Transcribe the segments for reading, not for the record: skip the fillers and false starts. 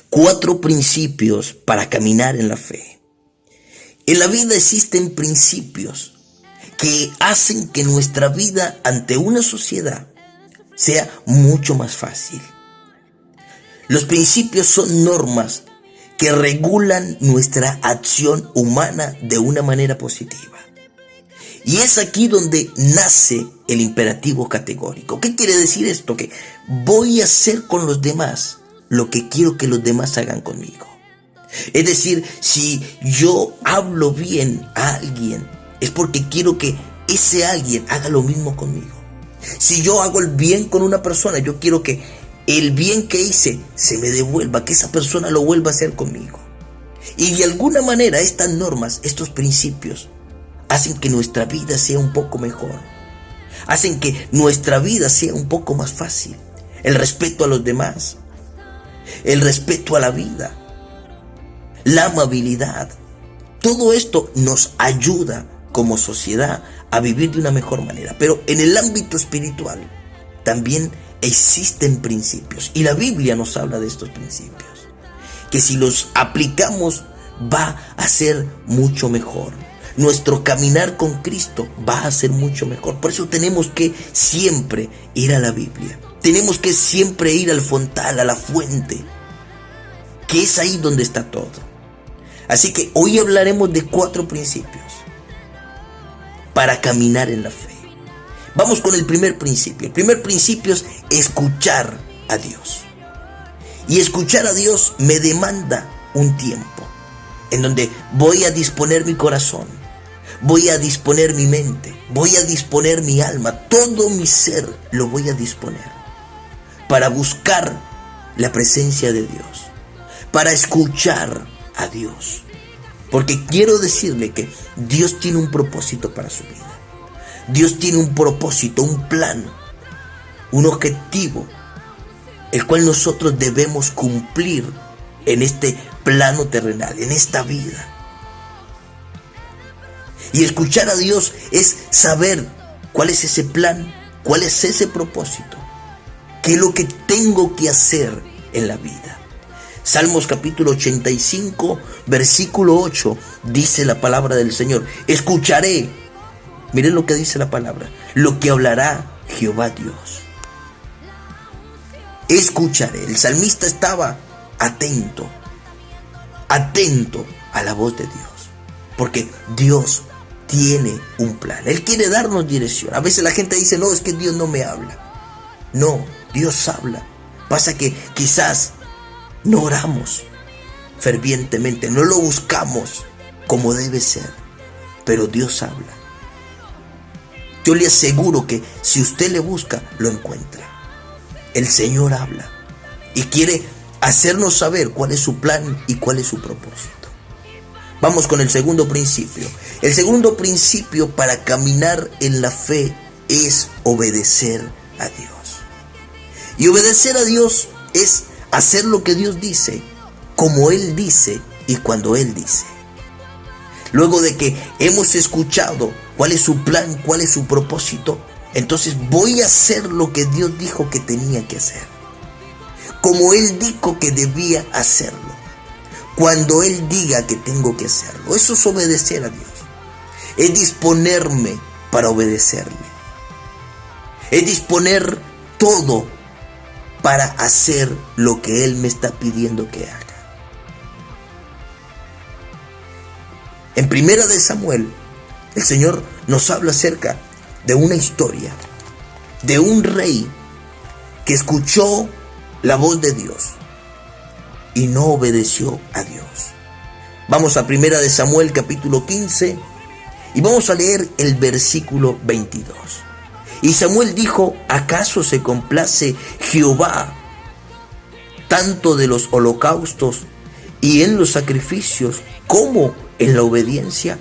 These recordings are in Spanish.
4 principios para caminar en la fe. En la vida existen principios que hacen que nuestra vida ante una sociedad sea mucho más fácil. Los principios son normas que regulan nuestra acción humana de una manera positiva. Y es aquí donde nace el imperativo categórico. ¿Qué quiere decir esto? Que voy a hacer con los demás lo que quiero que los demás hagan conmigo. Es decir, si yo hablo bien a alguien, es porque quiero que ese alguien haga lo mismo conmigo. Si yo hago el bien con una persona, yo quiero que el bien que hice se me devuelva, que esa persona lo vuelva a hacer conmigo. Y de alguna manera estas normas, estos principios, hacen que nuestra vida sea un poco mejor. Hacen que nuestra vida sea un poco más fácil. El respeto a los demás, el respeto a la vida, la amabilidad. Todo esto nos ayuda como sociedad a vivir de una mejor manera. Pero en el ámbito espiritual también existen principios. Y la Biblia nos habla de estos principios, que si los aplicamos va a ser mucho mejor. Nuestro caminar con Cristo va a ser mucho mejor. Por eso tenemos que siempre ir a la Biblia. Tenemos que siempre ir al fontal, a la fuente, que es ahí donde está todo. Así que hoy hablaremos de 4 principios para caminar en la fe. Vamos con el primer principio. El primer principio es escuchar a Dios. Y escuchar a Dios me demanda un tiempo en donde voy a disponer mi corazón, voy a disponer mi mente, voy a disponer mi alma, todo mi ser lo voy a disponer para buscar la presencia de Dios, para escuchar a Dios. Porque quiero decirle que Dios tiene un propósito para su vida. Dios tiene un propósito, un plan, un objetivo, el cual nosotros debemos cumplir en este plano terrenal, en esta vida. Y escuchar a Dios es saber cuál es ese plan, cuál es ese propósito, qué es lo que tengo que hacer en la vida. Salmos capítulo 85, versículo 8, dice la palabra del Señor: escucharé, miren lo que dice la palabra, lo que hablará Jehová Dios. Escucharé. El salmista estaba atento a la voz de Dios, porque Dios tiene un plan. Él quiere darnos dirección. A veces la gente dice: no, es que Dios no me habla. No, Dios habla. Pasa que quizás no oramos fervientemente, no lo buscamos como debe ser, pero Dios habla. Yo le aseguro que si usted le busca, lo encuentra. El Señor habla y quiere hacernos saber cuál es su plan y cuál es su propósito. Vamos con el segundo principio. El segundo principio para caminar en la fe es obedecer a Dios. Y obedecer a Dios es hacer lo que Dios dice, como Él dice y cuando Él dice. Luego de que hemos escuchado cuál es su plan, cuál es su propósito, entonces voy a hacer lo que Dios dijo que tenía que hacer, como Él dijo que debía hacerlo, cuando Él diga que tengo que hacerlo. Eso es obedecer a Dios. Es disponerme para obedecerle. Es disponer todo para hacer lo que Él me está pidiendo que haga. En Primera de Samuel, el Señor nos habla acerca de una historia de un rey que escuchó la voz de Dios y no obedeció a Dios. Vamos a Primera de Samuel capítulo 15 y vamos a leer el versículo 22. Y Samuel dijo: ¿acaso se complace Jehová tanto de los holocaustos y en los sacrificios como en la obediencia?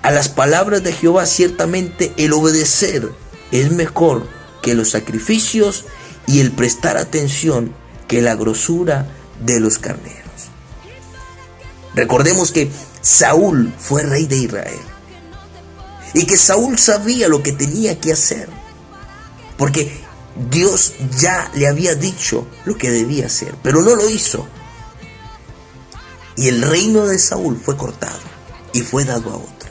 A las palabras de Jehová ciertamente el obedecer es mejor que los sacrificios y el prestar atención que la grosura de los carneros. Recordemos que Saúl fue rey de Israel y que Saúl sabía lo que tenía que hacer, porque Dios ya le había dicho lo que debía hacer, pero no lo hizo. y el reino de Saúl fue cortado y fue dado a otro.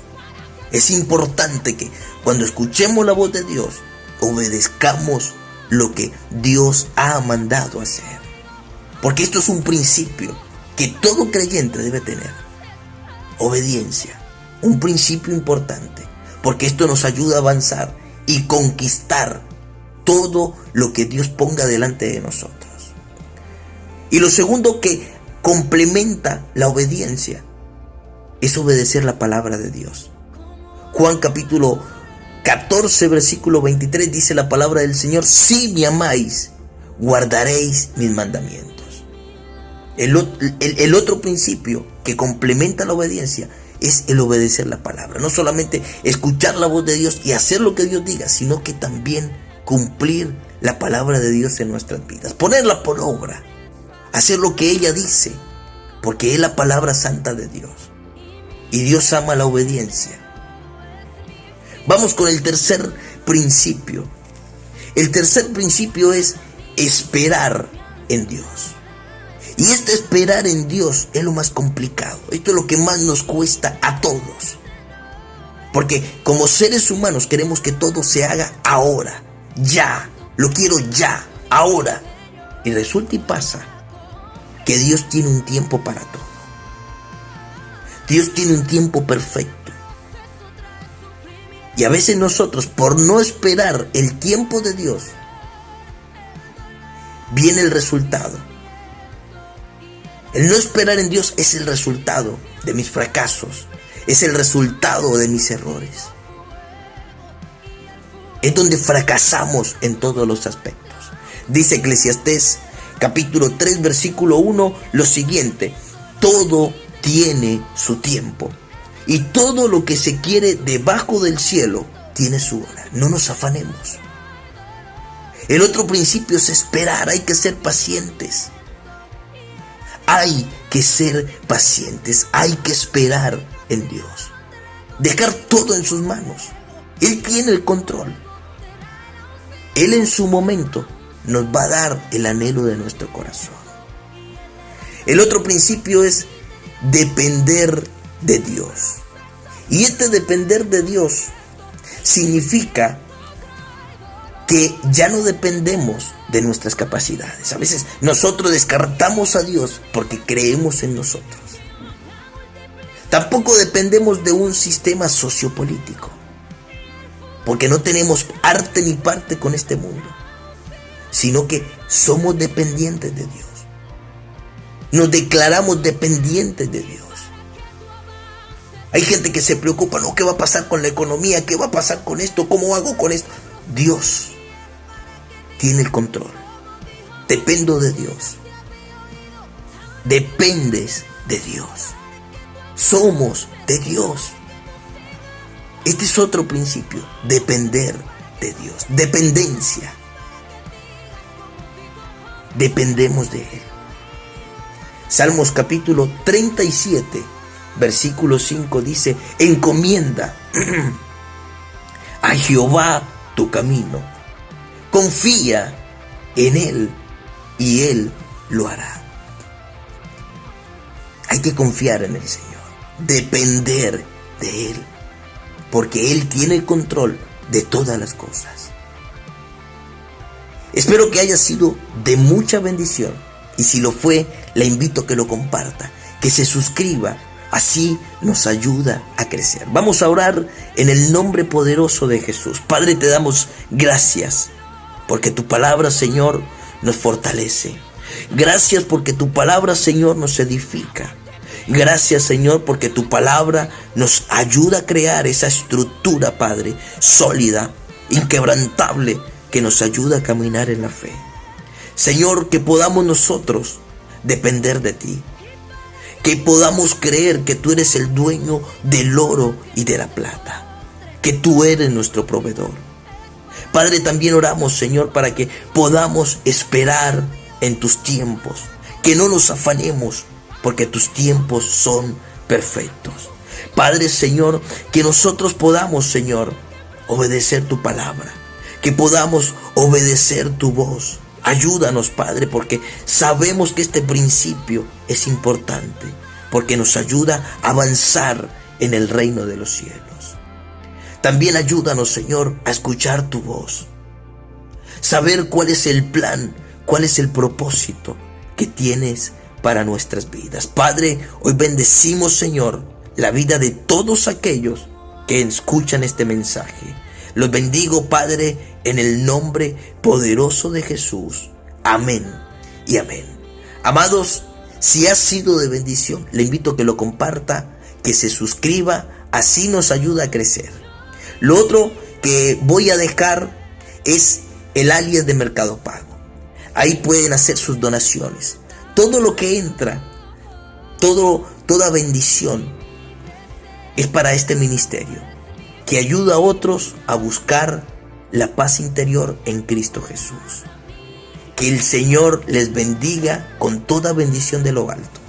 Es importante que cuando escuchemos la voz de Dios, obedezcamos lo que Dios ha mandado hacer. Porque esto es un principio que todo creyente debe tener. Obediencia, un principio importante, porque esto nos ayuda a avanzar y conquistar todo lo que Dios ponga delante de nosotros. Y lo segundo que complementa la obediencia es obedecer la palabra de Dios. Juan capítulo 14, versículo 23 dice la palabra del Señor: si me amáis, guardaréis mis mandamientos. El otro principio que complementa la obediencia es el obedecer la palabra. No solamente escuchar la voz de Dios y hacer lo que Dios diga, sino que también cumplir la palabra de Dios en nuestras vidas. Ponerla por obra, hacer lo que ella dice, porque es la palabra santa de Dios. Y Dios ama la obediencia. Vamos con el tercer principio. El tercer principio es esperar en Dios. Y este esperar en Dios es lo más complicado. Esto es lo que más nos cuesta a todos. Porque como seres humanos queremos que todo se haga ahora, ya. Lo quiero ya, ahora. Y resulta y pasa que Dios tiene un tiempo para todo. Dios tiene un tiempo perfecto. Y a veces nosotros, por no esperar el tiempo de Dios, viene el resultado. El no esperar en Dios es el resultado de mis fracasos, es el resultado de mis errores. Es donde fracasamos en todos los aspectos. Dice Eclesiastés capítulo 3 versículo 1 lo siguiente: todo tiene su tiempo y todo lo que se quiere debajo del cielo tiene su hora. No nos afanemos. El otro principio es esperar. Hay que ser pacientes. Hay que ser pacientes. Hay que esperar en Dios. Dejar todo en sus manos. Él tiene el control. Él en su momento nos va a dar el anhelo de nuestro corazón. El otro principio es depender de Dios. Y este depender de Dios significa que ya no dependemos de nuestras capacidades. A veces nosotros descartamos a Dios porque creemos en nosotros. Tampoco dependemos de un sistema sociopolítico, porque no tenemos arte ni parte con este mundo, sino que somos dependientes de Dios. Nos declaramos dependientes de Dios. Hay gente que se preocupa, ¿no? ¿Qué va a pasar con la economía? ¿Qué va a pasar con esto? ¿Cómo hago con esto? Dios tiene el control. Dependo de Dios. Dependes de Dios. Somos de Dios. Este es otro principio, depender de Dios. Dependencia. Dependemos de Él. Salmos capítulo 37, versículo 5 dice: encomienda a Jehová tu camino, confía en Él y Él lo hará. Hay que confiar en el Señor, depender de Él, porque Él tiene el control de todas las cosas. Espero que haya sido de mucha bendición, y si lo fue, le invito a que lo comparta, que se suscriba, así nos ayuda a crecer. Vamos a orar en el nombre poderoso de Jesús. Padre, te damos gracias, porque tu palabra, Señor, nos fortalece. Gracias porque tu palabra, Señor, nos edifica. Gracias, Señor, porque tu palabra nos ayuda a crear esa estructura, Padre, sólida, inquebrantable, que nos ayuda a caminar en la fe. Señor, que podamos nosotros depender de ti. Que podamos creer que tú eres el dueño del oro y de la plata. Que tú eres nuestro proveedor. Padre, también oramos, Señor, para que podamos esperar en tus tiempos. Que no nos afanemos, porque tus tiempos son perfectos. Padre, Señor, que nosotros podamos, Señor, obedecer tu palabra. Que podamos obedecer tu voz. Ayúdanos, Padre, porque sabemos que este principio es importante. porque nos ayuda a avanzar en el reino de los cielos. También ayúdanos, Señor, a escuchar tu voz, saber cuál es el plan, cuál es el propósito que tienes para nuestras vidas. Padre, hoy bendecimos, Señor, la vida de todos aquellos que escuchan este mensaje. Los bendigo, Padre, en el nombre poderoso de Jesús. Amén y amén. Amados, si ha sido de bendición, le invito a que lo comparta, que se suscriba, así nos ayuda a crecer. Lo otro que voy a dejar es el alias de Mercado Pago. Ahí pueden hacer sus donaciones. Todo lo que entra, toda bendición es para este ministerio, que ayuda a otros a buscar la paz interior en Cristo Jesús. Que el Señor les bendiga con toda bendición de lo alto.